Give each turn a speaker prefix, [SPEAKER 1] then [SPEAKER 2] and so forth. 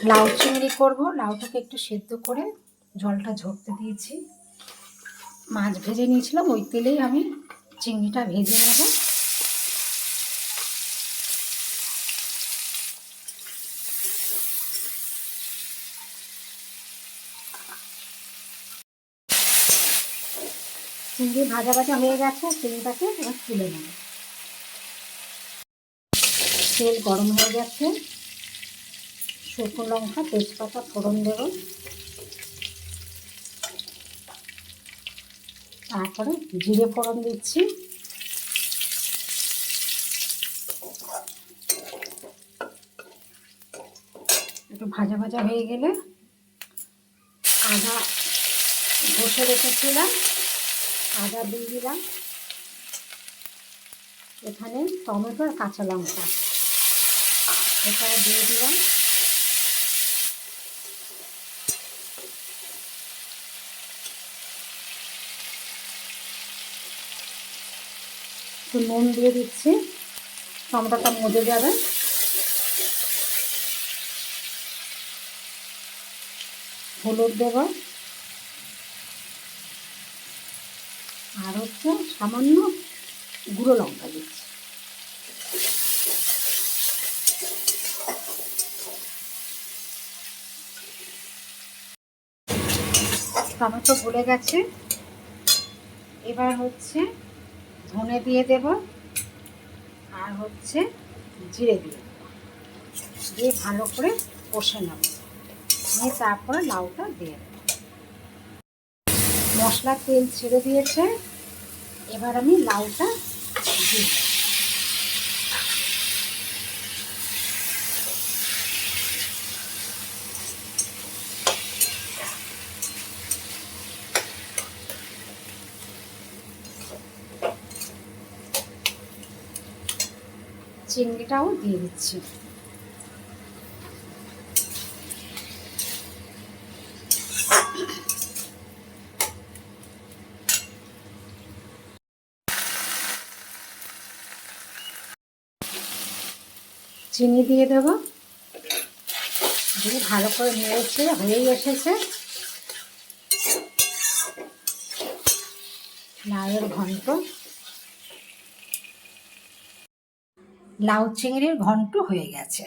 [SPEAKER 1] লাউ চিংড়ি করব। লাউটাকে একটু সেদ্ধ করে জলটা ঝরতে দিয়েছি। মাছ ভেজে নিয়েছিলাম, ওই তেলেই আমি চিংড়িটা ভেজে নেব। চিংড়ি ভাজা ভাজা হয়ে গেছে, চিংড়িটাকে এবার তুলে নেব। তেল গরম হয়ে গেছে, শুকনো লঙ্কা তেজপাতা ফোড়ন দেব, তারপরে জিরে ফোড়ন দিচ্ছি। একটু ভাজা ভাজা হয়ে গেলে আদা ঘষে রেখেছিলাম, আদা দিয়ে দিলাম। এখানে টমেটো আর কাঁচা লঙ্কা এটা দিয়ে দিলাম। একটু নুন দিয়ে দিচ্ছি, টমেটোটা মজে যাবে। হলুদ দেব, আর হচ্ছে সামান্য গুঁড়ো লঙ্কা দিচ্ছি। টমেটো গলে গেছে, এবার হচ্ছে ধনে দিয়ে দেব, আর হচ্ছে জিরে দিয়ে দেব, দিয়ে ভালো করে কষে নেব, নিয়ে তারপরে লাউটা দিয়ে দেব। মশলার তেল ছেড়ে দিয়েছে, এবার আমি লাউটা দিই। চিংড়িটাও দিয়ে দিচ্ছি। চিনি দিয়ে দেব, দিয়ে ভালো করে নেড়েছে, হয়েই এসেছে লাউয়ের ঘন্ট। লাউ চিংড়ির ঘন্ট হয়ে গেছে।